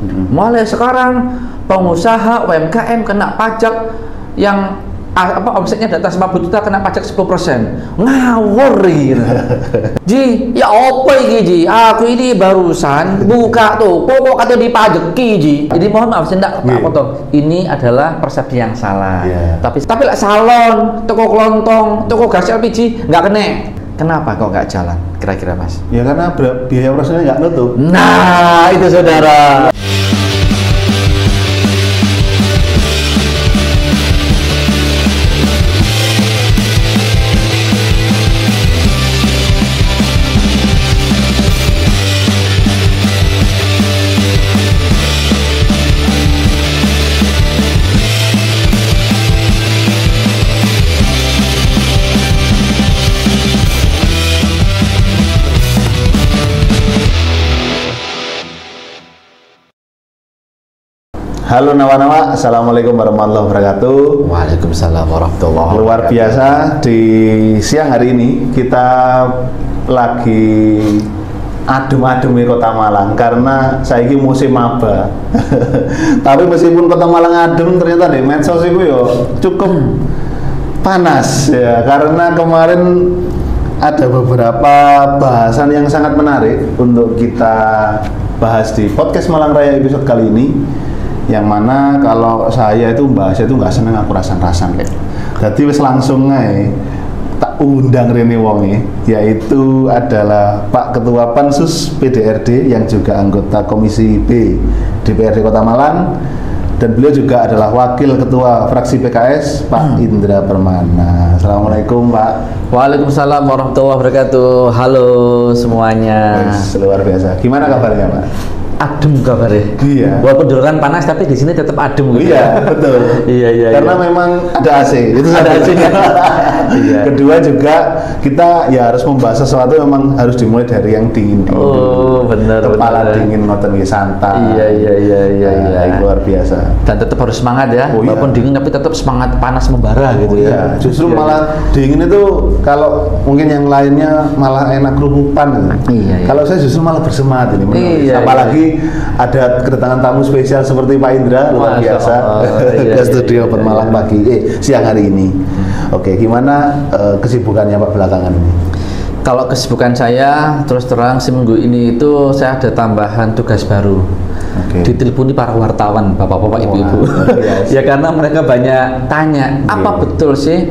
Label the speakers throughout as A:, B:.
A: Mulai sekarang pengusaha UMKM kena pajak yang omsetnya di atas 50 juta kena pajak 10%. Ngawur gitu. Ji, ya apa iki Ji? Aku ini barusan buka toko kok kata dipajeki Ji. Jadi mohon maaf saya enggak potong. Ini adalah persepsi yang salah. Tapi lah salon, toko kelontong, toko gas LPG nggak kena. Kenapa kok nggak jalan? Kira-kira Mas?
B: Ya karena biaya operasionalnya nggak nutup.
A: Nah, itu saudara.
B: Halo Nawa-Nawa, Assalamualaikum warahmatullahi wabarakatuh.
A: Waalaikumsalam warahmatullahi wabarakatuh.
B: Luar biasa, di siang hari ini kita lagi adem-ademi Kota Malang karena saiki musim maba. Tapi meskipun Kota Malang adem, ternyata di medsos itu ya cukup panas ya, karena kemarin ada beberapa bahasan yang sangat menarik untuk kita bahas di podcast Malang Raya episode kali ini. Yang mana kalau saya itu bahasnya itu nggak seneng, aku rasan-rasan kayak. Jadi wis langsung aja tak undang Rene Wonge, yaitu adalah Pak Ketua Pansus PDRD yang juga anggota Komisi B DPRD Kota Malang, dan beliau juga adalah Wakil Ketua Fraksi PKS Pak Indra Permana. Assalamualaikum Pak.
A: Waalaikumsalam warahmatullahi wabarakatuh. Halo semuanya.
B: Luar biasa. Gimana kabarnya Pak?
A: Adem kabarnya.
B: Iya.
A: Walaupun di luar kan panas tapi di sini tetap adem gitu.
B: Iya, betul.
A: Iya.
B: Karena memang ada AC. Itu
A: ada AC.
B: Iya. Kedua juga kita ya harus membahas sesuatu memang harus dimulai dari yang dingin.
A: Oh, benar.
B: Kepala dingin, noten santai.
A: Iya.
B: Luar biasa.
A: Dan tetap harus semangat ya.
B: Oh,
A: walaupun
B: iya.
A: dingin tapi tetap semangat panas membara gitu ya.
B: Justru malah dingin itu kalau mungkin yang lainnya malah enak kerukupan.
A: Iya.
B: Kalau saya justru malah bersemangat ini.
A: Iya,
B: apalagi ada kedatangan tamu spesial seperti Pak Indra, luar biasa ke studio Malang pagi, siang hari ini. Oke, gimana kesibukannya Pak belakangan ini?
A: Kalau kesibukan saya terus terang seminggu ini itu saya ada tambahan tugas baru. Diteleponi para wartawan, bapak-bapak, ibu-ibu. Ya karena mereka banyak tanya, apa betul sih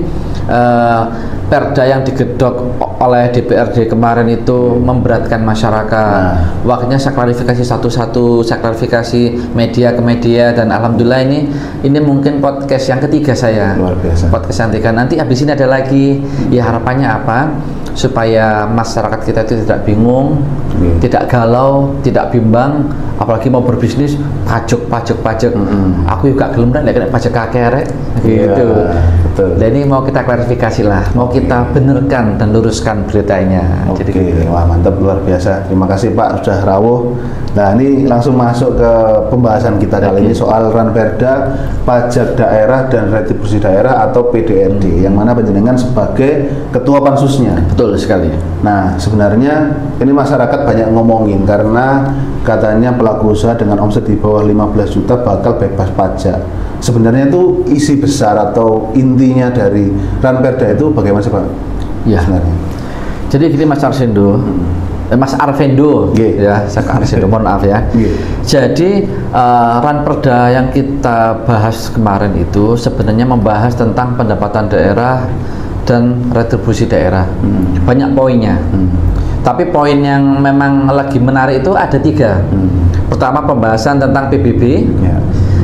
A: perda yang digedok oleh DPRD kemarin itu memberatkan masyarakat. Waktunya saya klarifikasi satu-satu, saya klarifikasi media ke media, dan alhamdulillah ini mungkin podcast yang ketiga saya.
B: Luar biasa.
A: Podcast yang ketiga, nanti habis ini ada lagi. Ya harapannya apa? Supaya masyarakat kita itu tidak bingung, tidak galau, tidak bimbang, apalagi mau berbisnis pajak. Aku juga gelem nek kena pajak kakek gitu.
B: Betul.
A: Dan ini mau kita klarifikasi lah, mau kita benerkan dan luruskan beritanya.
B: Jadi wah mantap, luar biasa. Terima kasih Pak sudah rawuh. Nah ini langsung masuk ke pembahasan kita kali ini soal Ranperda Pajak Daerah dan Retribusi Daerah atau PDRD, yang mana penjenengan sebagai ketua pansusnya.
A: Betul sekali.
B: Nah sebenarnya ini masyarakat banyak ngomongin karena katanya pelaku usaha dengan omset di bawah 15 juta bakal bebas pajak. Sebenarnya itu isi besar atau intinya dari Ranperda itu bagaimana sih Pak?
A: Ya.
B: Sebenarnya.
A: Jadi gini Mas Arsendo, Mas Arvendo, ya saya ke Arsendo, mohon maaf ya. Jadi Ranperda yang kita bahas kemarin itu sebenarnya membahas tentang pendapatan daerah dan retribusi daerah. Banyak poinnya. Tapi poin yang memang lagi menarik itu ada 3. Pertama pembahasan tentang PBB.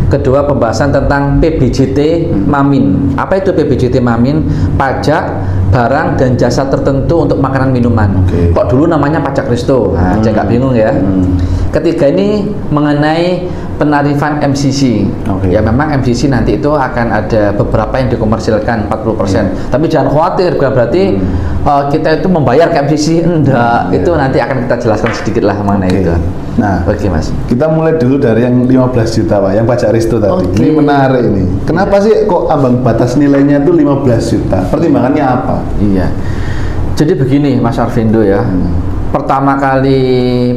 A: Kedua pembahasan tentang PBJT Mamin. Apa itu PBJT Mamin? Pajak barang dan jasa tertentu untuk makanan minuman. Kok dulu namanya pajak resto? Nah, saya nggak bingung ya. Ketiga ini mengenai penarifan MCC. Ya memang MCC nanti itu akan ada beberapa yang dikomersilkan 40%. Tapi jangan khawatir, bukan berarti kita itu membayar ke MCC, enggak. Itu nanti akan kita jelaskan sedikit lah mengenai itu.
B: Nah,
A: Mas.
B: Kita mulai dulu dari yang 15 juta Pak, yang pajak resto tadi. Ini menarik ini. Kenapa sih kok ambang batas nilainya itu 15 juta? Pertimbangannya apa?
A: Iya. Jadi begini Mas Arvindo ya. Pertama kali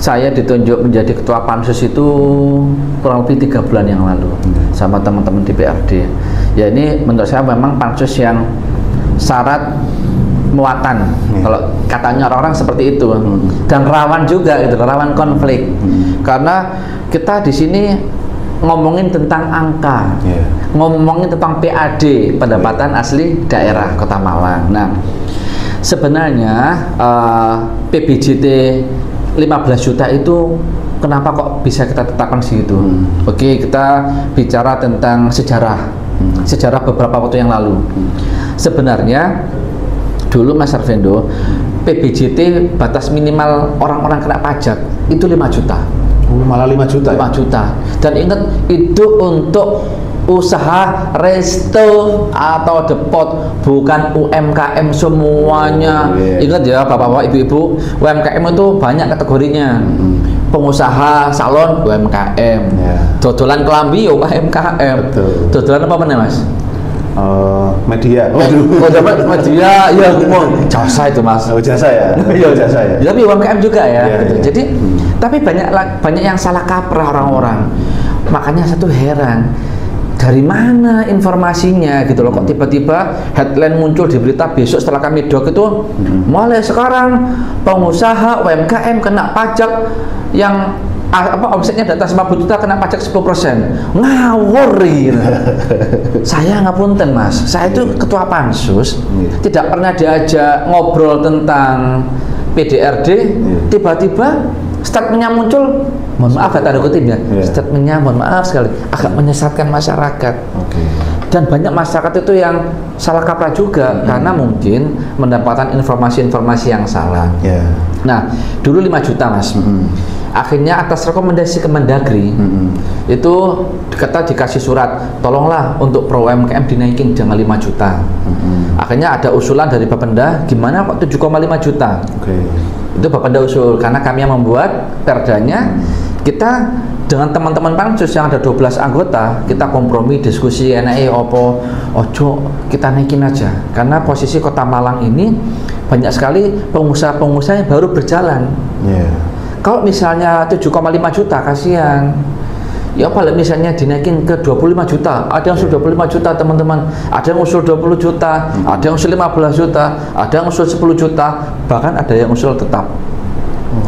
A: saya ditunjuk menjadi ketua pansus itu kurang lebih 3 bulan yang lalu sama teman-teman DPRD. Ya ini menurut saya memang pansus yang syarat muatan, kalau katanya orang-orang seperti itu, dan rawan juga gitu, rawan konflik, karena kita di sini ngomongin tentang angka, ngomongin tentang PAD, pendapatan asli daerah Kota Malang. Nah, sebenarnya PBJT 15 juta itu kenapa kok bisa kita tetapkan segitu? Oke, kita bicara tentang sejarah beberapa waktu yang lalu. Sebenarnya dulu Mas Arswendo, PBJT batas minimal orang-orang kena pajak itu 5 juta.
B: Malah 5 juta.
A: 5 juta. Dan ingat itu untuk usaha resto atau depot, bukan UMKM semuanya. Ingat ya Bapak-bapak, Ibu-ibu, UMKM itu banyak kategorinya. Pengusaha salon UMKM, dodolan kelambi UMKM, dodolan apa mana Mas?
B: Media.
A: Media, ya jasa itu Mas.
B: Jasa ya. Iya jasa ya.
A: Tapi UMKM juga ya. Gitu. Jadi, tapi banyak yang salah kaprah orang-orang. Makanya satu heran, dari mana informasinya gitu loh, kok tiba-tiba headline muncul di berita besok setelah kami dok itu mulai sekarang pengusaha UMKM kena pajak yang omsetnya di atas 50 juta kena pajak 10%. Ngawur gitu. Saya ngapunten Mas, saya itu ketua pansus, tidak pernah diajak ngobrol tentang PDRD, tiba-tiba statementnya muncul, mohon maaf tanda kutip ya, statementnya mohon maaf sekali, agak menyesatkan masyarakat. Dan banyak masyarakat itu yang salah kaprah juga, karena mungkin mendapatkan informasi-informasi yang salah. Nah, dulu 5 juta Mas. Akhirnya atas rekomendasi Kemendagri itu kita dikasih surat, tolonglah untuk pro UMKM dinaikin jangan 5 juta. Akhirnya ada usulan dari Bapenda, gimana kok 7,5 juta. Itu Bapenda usul, karena kami yang membuat perdanya. Kita dengan teman-teman pansus yang ada 12 anggota, kita kompromi, diskusi, ojo kita naikin aja, karena posisi Kota Malang ini banyak sekali pengusaha-pengusaha yang baru berjalan. Kalau misalnya 7,5 juta kasihan. Ya paling misalnya dinaikin ke 25 juta, ada yang usul 25 juta teman-teman, ada yang usul 20 juta, ada yang usul 15 juta, ada yang usul 10 juta, bahkan ada yang usul tetap.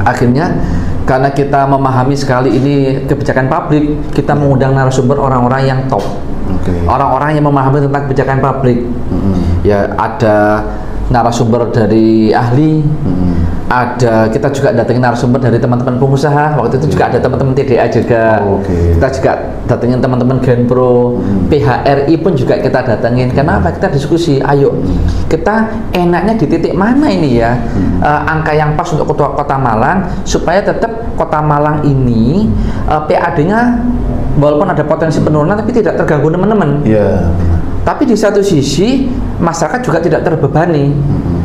A: Akhirnya karena kita memahami sekali ini kebijakan publik, kita mengundang narasumber orang-orang yang top, orang-orang yang memahami tentang kebijakan publik. Ya ada narasumber dari ahli, ada kita juga datangin narasumber dari teman-teman pengusaha. Waktu itu juga ada teman-teman TDA juga. Kita juga datangin teman-teman Genpro, PHRI pun juga kita datangin. Kenapa? Kita diskusi, ayo kita enaknya di titik mana ini ya, angka yang pas untuk Kota Malang, supaya tetap Kota Malang ini PAD-nya walaupun ada potensi penurunan tapi tidak terganggu teman-teman. Tapi di satu sisi masyarakat juga tidak terbebani.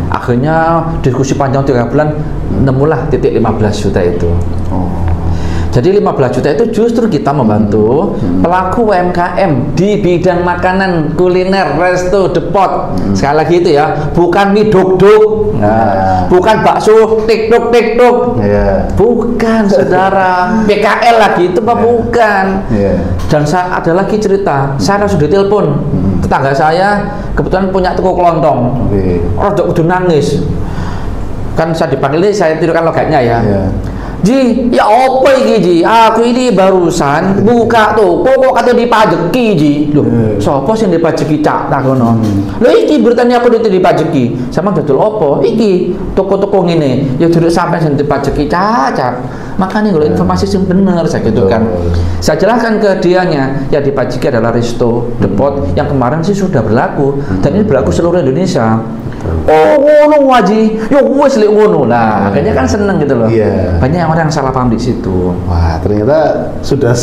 A: Akhirnya diskusi panjang 3 bulan, nemulah titik 15 juta itu. Jadi 15 juta itu justru kita membantu pelaku UMKM di bidang makanan, kuliner, resto, depot. Sekali lagi itu ya, bukan mie duk-duk, bukan bakso tik-tuk, bukan saudara, PKL lagi itu bukan. Dan ada lagi cerita, saya sudah telepon tetangga saya, kebetulan punya toko kelontong, rodok udah nangis. Kan saya dipanggil, saya tirukan logatnya ya. Ji, ya apa iki Ji? Aku ini barusan buka toko kok kata dipajeki Ji. Loh, sapa sing dipajeki cak takono? Lho iki beritanya aku dipajeki. Sama dodol apa? Iki toko-toko ngene. Ya duruk sampai sing dipajeki cak. Makanya kalau informasi yang benar saya gitu kan. Saya jelaskan ke dianya, ya dipajeki adalah resto, depot yang kemarin sih sudah berlaku dan ini berlaku seluruh Indonesia. Oh, ngono waji, yo wes lek ngono. Nah, akhirnya kan seneng gitu loh. Banyak orang yang salah paham di situ.
B: Wah, ternyata sudah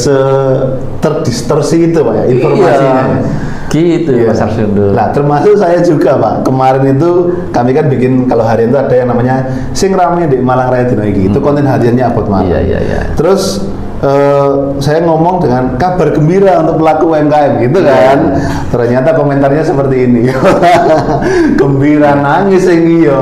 B: terdistorsi itu Pak ya informasinya.
A: Gitu Mas Arswendo.
B: Nah, termasuk saya juga Pak. Kemarin itu kami kan bikin, kalau harian itu ada yang namanya Sing Rame di Malang Raya Dino iki. Itu konten hariannya Abot Malang. Terus saya ngomong dengan kabar gembira untuk pelaku UMKM gitu kan. Ternyata komentarnya seperti ini. Gembira nangis sing iya.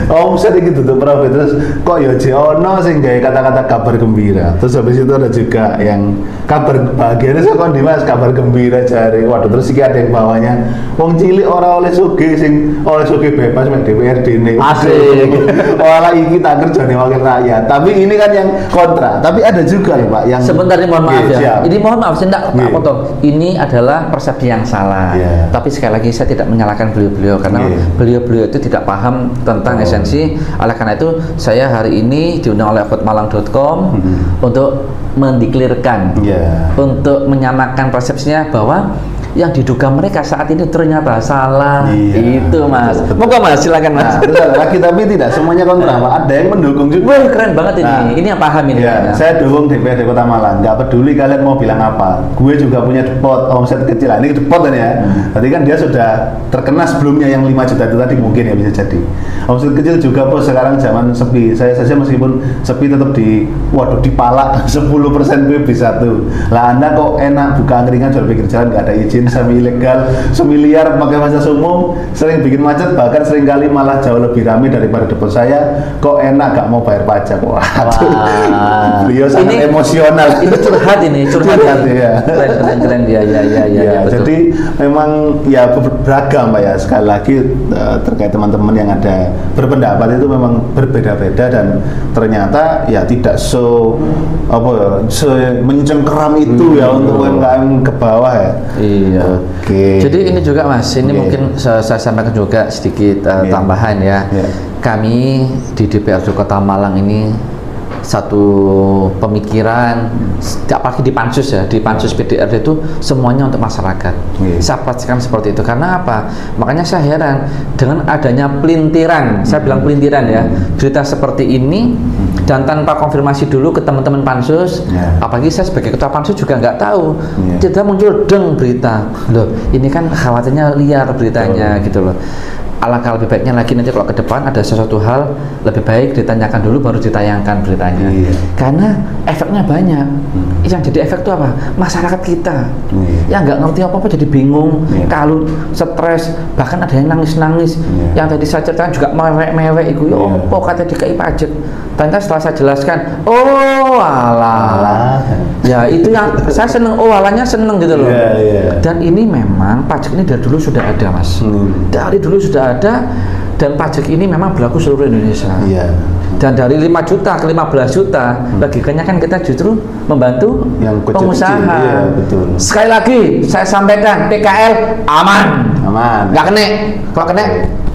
B: Omset iki tutup profit terus kok ya ono sing gawe kata-kata kabar gembira. Terus habis itu ada juga yang kabar bahagianya saya kon Dimas kabar gembira jare. Waduh terus iki ada yang bawahnya wong cilik ora oleh sugih sing oleh sugih bebas mek DPRD ne.
A: Asik.
B: Wala iki tak kerjane wakil rakyat. Tapi ini kan yang kontra. Tapi ada juga ya Pak yang
A: sebentar ini mohon maaf ya.
B: siap.
A: Ini mohon maaf saya tak potong. Ini adalah persepsi yang salah. Tapi sekali lagi saya tidak menyalahkan beliau-beliau karena beliau-beliau itu tidak paham tentang esensi. Oleh karena itu saya hari ini diundang oleh akutmalang.com untuk mendiklirkan, untuk menyamakan persepsinya bahwa yang diduga mereka saat ini ternyata salah. Itu Mas. Moga Mas, silakan Mas.
B: Terus ada lagi tapi tidak semuanya kontra Pak. Ada yang mendukung juga.
A: Wah, keren banget ini. Ini yang paham ini.
B: Saya dukung DPRD Kota Malang. Nggak peduli kalian mau bilang apa. Gue juga punya depot omset kecil. Ini depot kan ya. Tadi kan dia sudah terkena sebelumnya yang 5 juta itu tadi mungkin ya bisa jadi. Omset kecil juga Bos sekarang zaman sepi. Saya saja meskipun sepi tetap dipalak 10% gue bisa tuh. Lah Anda kok enak buka angkringan jual pinggir jalan nggak ada izin semi ilegal, semiliar pakai fasilitas umum, sering bikin macet, bahkan sering kali malah jauh lebih ramai daripada depot saya. Kok enak gak mau bayar pajak? Wah, beliau sangat emosional.
A: Ini curhat
B: ya.
A: Keren ya.
B: Jadi memang ya beragam Pak ya. Sekali lagi terkait teman-teman yang ada berpendapat itu memang berbeda-beda dan ternyata ya tidak mencengkeram itu ya untuk UMKM ke bawah ya.
A: Iya. Jadi ini juga Mas, ini mungkin saya sampaikan juga sedikit tambahan ya. Kami di DPRD Kota Malang ini satu pemikiran, apalagi di pansus ya, di pansus PDRD itu semuanya untuk masyarakat. Saya pastikan seperti itu. Karena apa? Makanya saya heran dengan adanya pelintiran, saya bilang pelintiran ya, berita seperti ini dan tanpa konfirmasi dulu ke teman-teman pansus. Apalagi saya sebagai ketua pansus juga nggak tahu. Tidak muncul deng berita. Loh, ini kan khawatirnya liar beritanya gitu loh. Alangkah lebih baiknya lagi nanti kalau ke depan ada sesuatu hal lebih baik ditanyakan dulu baru ditayangkan beritanya. Karena efeknya banyak. Yang jadi efek itu apa? Masyarakat kita yang nggak ngerti apa-apa jadi bingung, kalau stres, bahkan ada yang nangis-nangis. Yang tadi saya ceritakan juga mewek-mewek itu, ya apa kata DKI pajak. Ternyata setelah saya jelaskan, oh alah. Ya itu yang saya seneng, oh alanya seneng gitu loh. Dan ini memang pajak ini dari dulu sudah ada Mas. Dari dulu sudah ada dan pajak ini memang berlaku seluruh Indonesia. Dan dari 5 juta ke 15 juta, logikanya kan kita justru membantu yang pengusaha. Betul. Sekali lagi saya sampaikan, PKL aman. Nggak kena. Kalau kena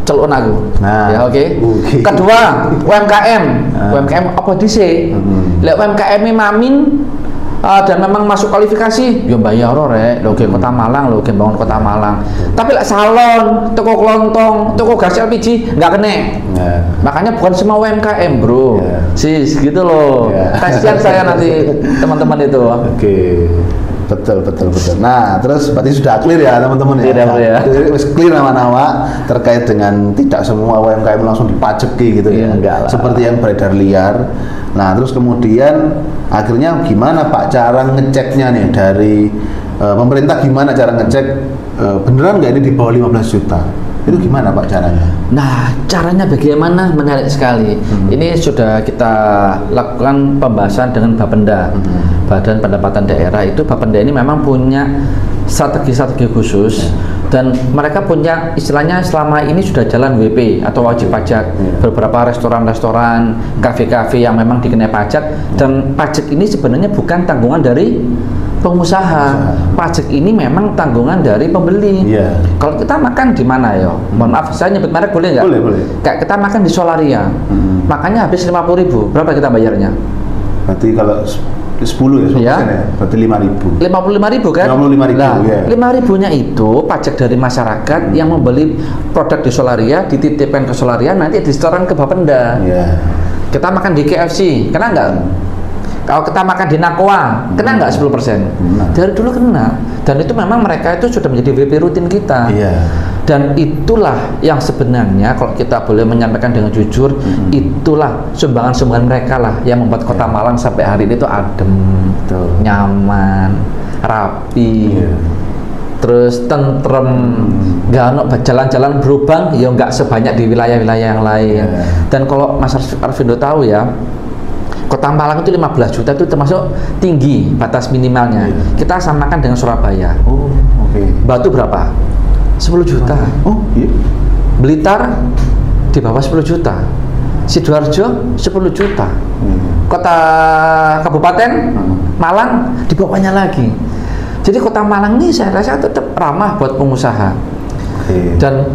A: celon aku. Ya oke. Kedua, UMKM. UMKM apa dhisik? Lek UMKM mamin dan memang masuk kualifikasi, ya bayar rek, lo Kota Malang, lo bangun Kota Malang. Tapi lah salon, toko kelontong, toko gas LPG nggak kena. Makanya bukan semua UMKM bro, sis gitu loh. Kasihan saya nanti teman-teman itu. Betul. Nah, terus berarti sudah clear ya teman-teman ya. Clear nama-nama terkait dengan tidak semua UMKM langsung dipajeki gitu ya. Seperti yang beredar liar. Nah, terus kemudian akhirnya gimana Pak cara ngeceknya nih dari pemerintah, gimana cara ngecek beneran nggak ini di bawah 15 juta? Itu gimana Pak caranya? Nah, caranya bagaimana? Menarik sekali. Ini sudah kita lakukan pembahasan dengan Bapenda, Badan Pendapatan Daerah. Itu Bapenda ini memang punya strategi-strategi khusus dan mereka punya istilahnya selama ini sudah jalan WP atau wajib pajak. Beberapa restoran-restoran, kafe-kafe yang memang dikenai pajak, dan pajak ini sebenarnya bukan tanggungan dari pengusaha. Pajak ini memang tanggungan dari pembeli. Kalau kita makan di mana ya? Mohon maaf, saya nyebut merek boleh nggak?
B: Boleh.
A: Kayak kita makan di Solaria, makannya habis 50.000, berapa kita bayarnya?
B: Berarti kalau 10 ya, berarti 5.000.
A: 55.000 kan?
B: 55.000.
A: Nah, 5.000-nya itu pajak dari masyarakat yang membeli produk di Solaria, dititipkan ke Solaria, nanti disetoran ke Bapenda. Kita makan di KFC, kena nggak? Kalau kita makan di Nakoa, kena nggak 10%? Dari dulu kena. Dan itu memang mereka itu sudah menjadi WP rutin kita. Dan itulah yang sebenarnya kalau kita boleh menyampaikan dengan jujur, itulah sumbangan-sumbangan mereka lah yang membuat Kota Malang sampai hari ini itu adem, nyaman, rapi, terus tentrem, nggak ono jalan-jalan berubang, ya nggak sebanyak di wilayah-wilayah yang lain. Dan kalau Mas Arvindo tahu ya, Kota Malang itu 15 juta itu termasuk tinggi batas minimalnya. Kita samakan dengan Surabaya.
B: Oh, oke.
A: Batu berapa? 10 juta.
B: Oh, iya.
A: Blitar di bawah 10 juta. Sidoarjo 10 juta. Kota Kabupaten Malang di bawahnya lagi. Jadi Kota Malang ini saya rasa tetap ramah buat pengusaha. Dan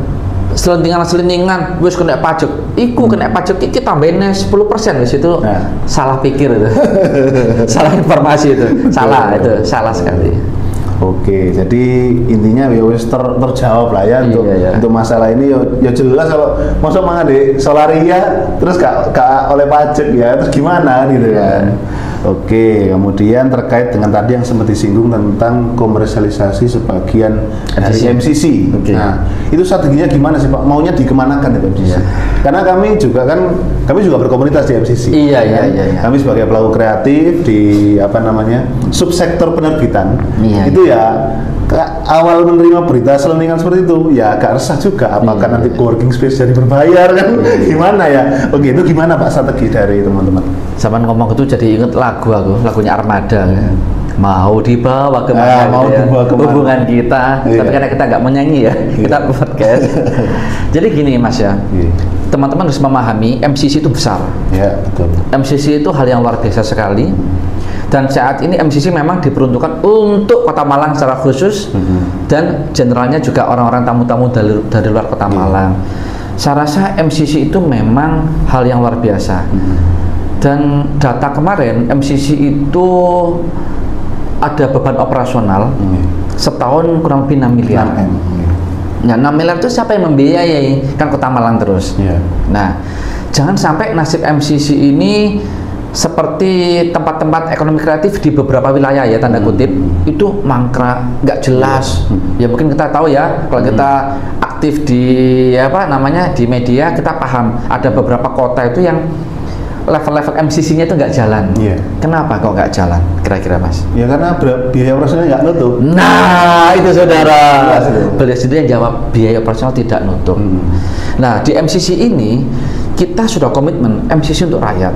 A: selentingan wis kena pajak. Iku kena pajak iki tambahin 10% wis itu salah pikir itu. Salah informasi itu. Salah itu, salah sekali.
B: Oke, jadi intinya ya wis terjawab lah ya untuk masalah ini ya jelas kalau masuk mangan di Solaria terus gak oleh pajak ya, terus gimana gitu kan. Oke, kemudian terkait dengan tadi yang sempat disinggung tentang komersialisasi sebagian dari MCC. Nah, itu strateginya gimana sih Pak? Maunya dikemanakan itu MCC? Karena kami juga berkomunitas di MCC. Iya. Kami sebagai pelaku kreatif di subsektor penerbitan. Itu ya awal menerima berita selentingan seperti itu ya agak resah juga. Apakah nanti co-working space jadi berbayar kan? Gimana ya? Oke, itu gimana Pak strategi dari teman-teman?
A: Zaman ngomong itu jadi inget lagunya Armada kan? Mau dibawa kemana hubungan kita, tapi karena kita nggak menyanyi ya, kita podcast. Jadi gini Mas ya, teman-teman harus memahami MCC itu besar.
B: Ya, betul.
A: MCC itu hal yang luar biasa sekali. Dan saat ini MCC memang diperuntukkan untuk Kota Malang secara khusus dan generalnya juga orang-orang tamu-tamu dari luar Kota Malang. Saya rasa MCC itu memang hal yang luar biasa. Dan data kemarin MCC itu ada beban operasional setahun kurang lebih 6 miliar. Nah, 6 miliar itu siapa yang membiayai? Kan Kota Malang terus. Nah, jangan sampai nasib MCC ini seperti tempat-tempat ekonomi kreatif di beberapa wilayah ya, tanda kutip, itu mangkrak, nggak jelas. Ya mungkin kita tahu ya, kalau kita aktif di di media, kita paham ada beberapa kota itu yang level-level MCC-nya itu nggak jalan. Kenapa kok nggak jalan? Kira-kira Mas?
B: Ya karena biaya operasional nggak nutup.
A: Nah, itu saudara. Beliau sendiri yang jawab biaya operasional tidak nutup. Nah, di MCC ini kita sudah komitmen MCC untuk rakyat.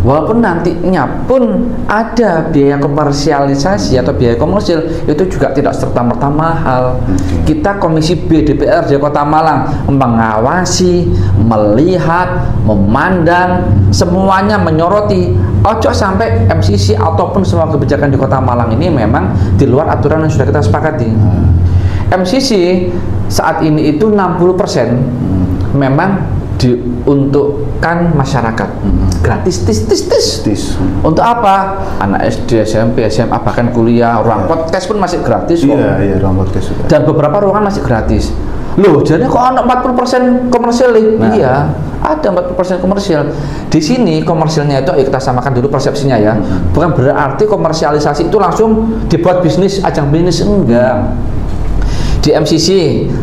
A: Walaupun nantinya pun ada biaya komersialisasi atau biaya komersil, itu juga tidak serta-merta mahal. Kita Komisi B DPRD Kota Malang mengawasi, melihat, memandang, semuanya menyoroti. Ojo sampai MCC ataupun semua kebijakan di Kota Malang ini memang di luar aturan yang sudah kita sepakati. MCC saat ini itu 60% memang diuntukkan masyarakat gratis tis. Untuk apa? Anak SD, SMP, SMA, bahkan kuliah, ruang podcast pun masih gratis kok.
B: Iya, ruang podcast juga.
A: Dan beberapa ruangan masih gratis. Loh, jadi kok ada 40% komersial? Iya, ada 40% komersial. Di sini komersilnya itu, kita samakan dulu persepsinya ya. Bukan berarti komersialisasi itu langsung dibuat bisnis, ajang bisnis, enggak. Di MCC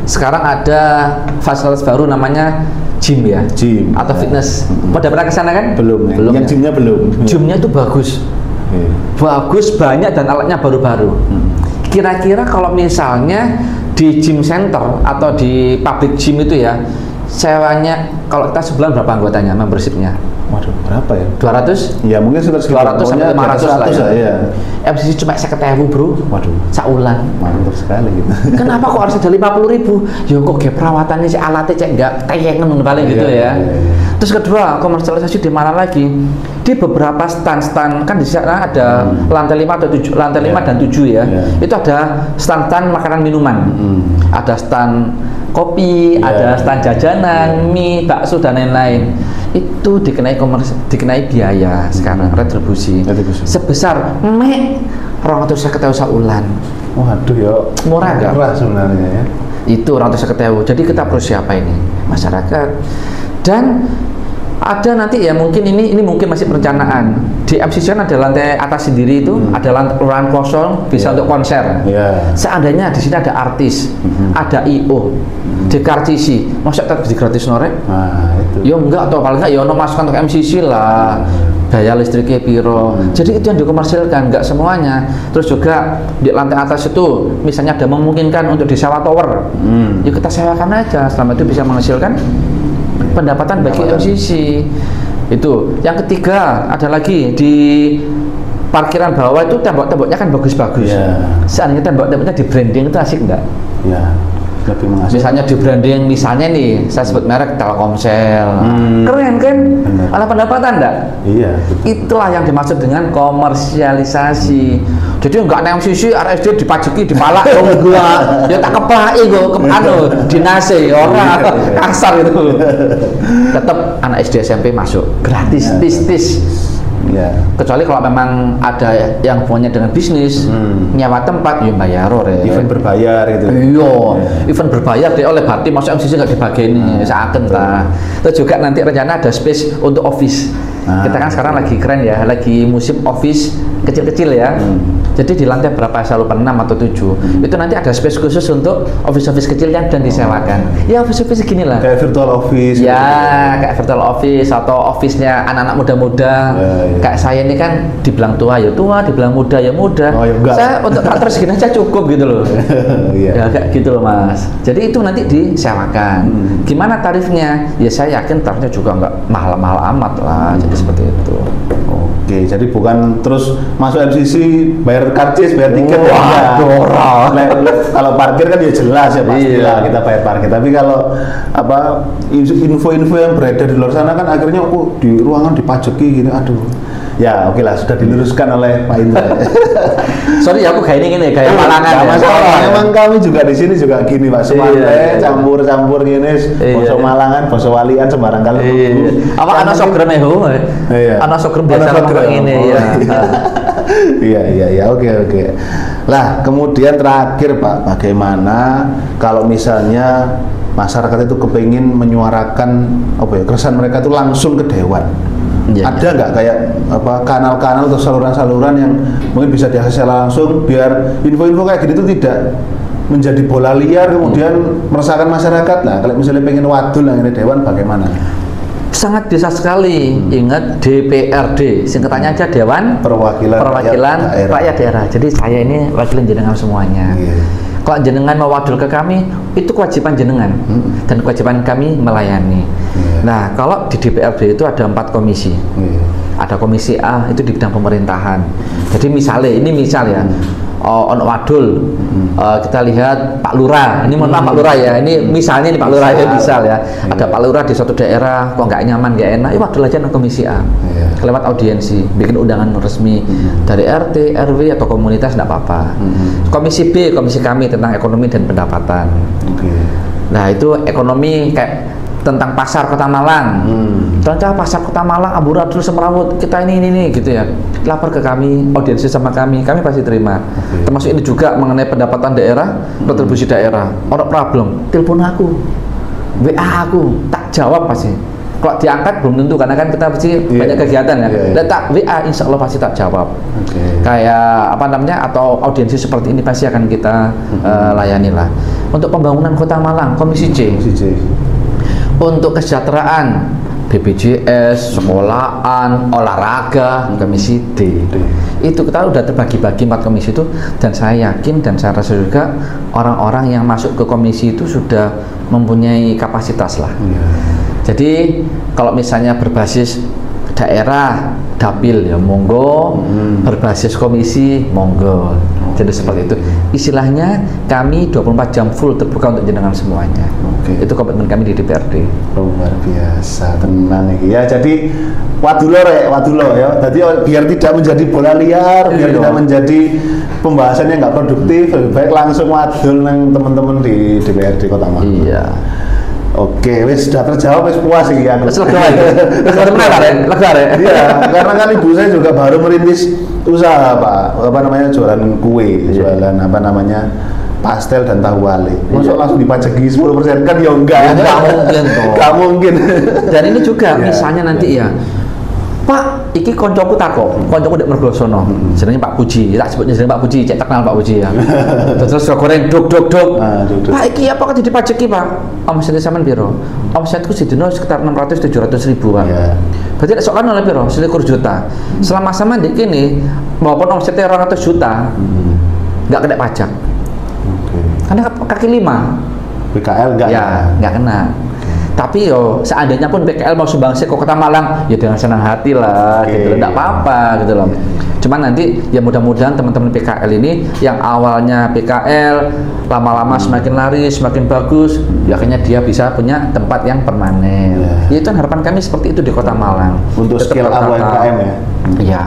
A: sekarang ada fasilitas baru namanya gym ya, atau fitness. Pada pernah kesana kan?
B: Belum. Yang gymnya belum.
A: Gymnya itu bagus, bagus, banyak, dan alatnya baru-baru. Kira-kira kalau misalnya di gym center atau di public gym itu ya, sewanya kalau kita sebulan berapa anggotanya, membershipnya?
B: Waduh, berapa ya?
A: 200?
B: Ya mungkin sudah
A: 200 sampai 500 lah ya. MCC cuma 50.000 bro.
B: Waduh,
A: saulan.
B: mantap sekali gitu.
A: Kenapa kok harus ada 50.000? Ya kok kayak perawatannya cek alatnya cek nggak tayangan paling gitu ya. Terus kedua, komersialisasi di mana lagi? Di beberapa stand-stand kan di sana ada lantai 5 atau 7, lantai 5 dan 7 ya. Itu ada stand-stand makanan minuman. Ada stand kopi, ada stand jajanan, mie, bakso dan lain-lain. Itu dikenai biaya sekarang, retribusi sebesar 250.000 saulan.
B: Waduh ya,
A: murah nggak?
B: Murah sebenarnya ya.
A: Itu 250.000. Jadi kita perlu siapa ini? Masyarakat. Dan Ada nanti ya, mungkin ini mungkin masih perencanaan. Di MCC kan ada lantai atas sendiri itu, ada ruangan kosong bisa untuk konser. Seandainya di sini ada artis, ada IO, di Kartisi, masa tak di gratis norek? Ya enggak, atau paling enggak ya ono masukan untuk MCC lah. Daya listriknya piro. Jadi itu yang dikomersilkan, enggak semuanya. Terus juga di lantai atas itu misalnya ada memungkinkan untuk disewa tower. Ya kita sewakan aja, selama itu bisa menghasilkan pendapatan bagi MCC. Itu. Yang ketiga ada lagi di parkiran bawah itu tembok-temboknya kan bagus-bagus. Seandainya tembok-temboknya di branding itu asik enggak? Lebih menghasilkan. Misalnya di branding, misalnya nih saya sebut merek Telkomsel, keren kan? Ada pendapatan enggak? Iya. Itulah yang dimaksud dengan komersialisasi. Jadi enggak ada MCC, RSD dipajaki, dipalak, gua ya tak keplaki gua dinase orang kasar itu. Tetap anak SD SMP masuk gratis, tis. Kecuali kalau memang ada yang punya dengan bisnis, nyewa tempat, ya bayar event berbayar gitu. Iya, event berbayar deh oleh Bati, masuk MCC nggak dibageni, seakan lah. Terus juga nanti rencana ada space untuk office. Kita kan sekarang lagi keren ya, lagi musim office kecil-kecil ya. Jadi di lantai berapa, saya lupa 6 atau 7 itu nanti ada space khusus untuk office-office kecil yang dan disewakan. Ya office-office gini lah. Kayak virtual office. Ya, kayak virtual office atau office-nya anak-anak muda-muda. Kayak saya ini kan dibilang tua ya tua, dibilang muda ya muda. Saya untuk kantor segini aja cukup gitu loh. Ya kayak gitu loh Mas. Jadi itu nanti disewakan. Gimana tarifnya? Ya saya yakin tarifnya juga nggak mahal-mahal amat lah. Jadi seperti itu. Oke, jadi bukan terus masuk MCC bayar karcis, bayar tiket ya. Kalau parkir kan ya jelas ya pastilah kita bayar parkir. Tapi kalau apa info-info yang beredar di luar sana kan akhirnya aku di ruangan dipajaki gini, aduh. Ya oke lah, sudah diluruskan oleh Pak Indra. Sorry aku kayak ini kayak malangan. Memang kami juga di sini juga gini Pak, Sumatera campur-campur gini, boso Malangan, boso Walian sembarang kali. Apa anak sogrem eho? Anak sogrem biasa kayak ini ya. Iya, oke. Lah, kemudian terakhir Pak, bagaimana kalau misalnya masyarakat itu kepingin menyuarakan keresahan mereka itu langsung ke dewan? Ada nggak kayak apa kanal-kanal atau saluran-saluran yang mungkin bisa diakses langsung biar info-info kayak gini itu tidak menjadi bola liar kemudian meresahkan masyarakat? Nah, kalau misalnya pengen wadul yang ini dewan bagaimana? Sangat bisa sekali. Ingat DPRD, singkatannya aja Dewan Perwakilan Rakyat Daerah. Jadi saya ini wakilin jenengan semuanya. Kalau jenengan mewadul ke kami, itu kewajiban jenengan dan kewajiban kami melayani. Nah, kalau di DPRD itu ada 4 komisi. Ada komisi A itu di bidang pemerintahan. Jadi misalnya, ini misal ya, on wadul, kita lihat Pak Lurah. Ini mohon maaf Pak Lurah ya. Ini misalnya nih Pak Lurah ya misal ya. Ada Pak Lurah di suatu daerah kok nggak nyaman, nggak enak, ya wadul aja ke komisi A. Lewat audiensi, bikin undangan resmi dari RT, RW atau komunitas nggak apa-apa. Komisi B, komisi kami tentang ekonomi dan pendapatan. Nah itu ekonomi kayak tentang pasar Kota Malang. Tentang pasar Kota Malang amburadul semrawut kita ini gitu ya. Lapor ke kami, audiensi sama kami pasti terima. Termasuk ini juga mengenai pendapatan daerah, kontribusi daerah. Orang problem, telepon aku, WA aku, tak jawab pasti. Kalau diangkat belum tentu karena kan kita pasti banyak kegiatan ya. Tak WA insya Allah pasti tak jawab. Kayak apa namanya atau audiensi seperti ini pasti akan kita layani lah. Untuk pembangunan Kota Malang, Komisi C. Untuk kesejahteraan BPJS, sekolahan, olahraga, komisi D. Itu kita udah terbagi-bagi 4 komisi itu dan saya yakin dan saya rasa juga orang-orang yang masuk ke komisi itu sudah mempunyai kapasitas lah. Jadi kalau misalnya berbasis daerah, dapil ya monggo, berbasis komisi monggo. Jadi seperti itu. Istilahnya kami 24 jam full terbuka untuk jenengan semuanya. Itu komitmen kami di DPRD. Luar biasa, tenang ya. Jadi wadulo ya. Jadi biar tidak menjadi bola liar, biar tidak menjadi pembahasan yang nggak produktif, lebih baik langsung wadul nang teman-teman di DPRD Kota Malang. Iya. Oke, wis sudah terjawab, wis puas iki aku. Wis lega ya. Iya, karena kan ibu saya juga baru merintis usaha Pak, jualan kue, jualan
B: pastel dan tahu wale. Masuk langsung dipajaki 10% kan ya enggak.
A: Ya, nggak mungkin toh.
B: Nggak mungkin.
A: Dan ini juga
B: Ya,
A: misalnya nanti ya, Pak, iki koncoku tako, koncoku dek Mergosono, jenenge Pak Puji, tak sebutnya jenenge Pak Puji, cek terkenal Pak Puji ya. Terus goreng duk.
B: Duk.
A: Pak, iki apa kan dipajeki Pak? Omsetnya sampean piro? Omsetku sedina sekitar 600-700 ribu Pak.
B: Ya.
A: Berarti nek sokan oleh piro? 1 juta. Selama sama di kini, walaupun omsetnya 200 juta, nggak kena pajak.
B: Oke.
A: Karena kaki 5.
B: PKL enggak
A: Ya, nggak kena. Tapi yo seandainya pun PKL mau sumbangsi ke Kota Malang, ya dengan senang hati lah, gitu loh, nggak apa-apa gitu loh. Cuman nanti ya mudah-mudahan teman-teman PKL ini yang awalnya PKL lama-lama semakin laris, semakin bagus, ya akhirnya dia bisa punya tempat yang permanen. Ya itu harapan kami seperti itu di Kota Malang.
B: Untuk
A: Tetap
B: skill up
A: tertata.
B: UMKM ya.
A: Ya,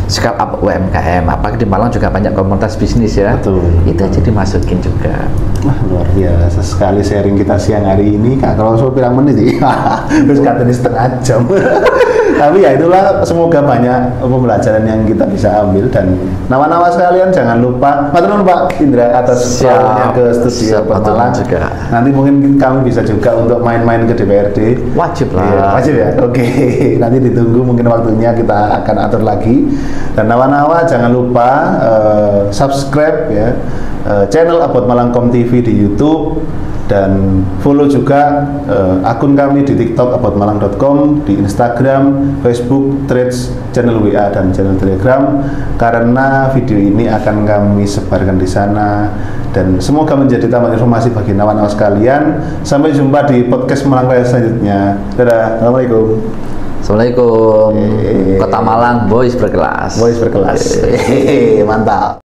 A: scale up UMKM. Apalagi di Malang juga banyak komunitas bisnis ya.
B: Betul.
A: Itu aja dimasukin juga.
B: Wah, luar biasa sekali sharing kita siang hari ini. Kak, kalau soal pirang menit sih. Terus katanya setengah jam. Tapi ya itulah, semoga banyak pembelajaran yang kita bisa ambil. Dan nawa-nawa sekalian jangan lupa, matur nuwun Pak Indra atas waktunya ke studio Malang
A: juga.
B: Nanti mungkin kami bisa juga untuk main-main ke DPRD.
A: Wajib lah.
B: Iya, wajib ya. Oke. Nanti ditunggu mungkin waktunya, kita akan atur lagi. Dan nawa-nawa jangan lupa subscribe ya channel About Malangkom TV di YouTube, dan follow juga akun kami di TikTok aboutmalang.com, di Instagram, Facebook, Threads, channel WA dan channel Telegram, karena video ini akan kami sebarkan di sana dan semoga menjadi tambahan informasi bagi nawan-nawan sekalian. Sampai jumpa di podcast Malang Raya selanjutnya. Dadah. Assalamualaikum.
A: Assalamualaikum. Kota Malang, boys berkelas.
B: Mantap.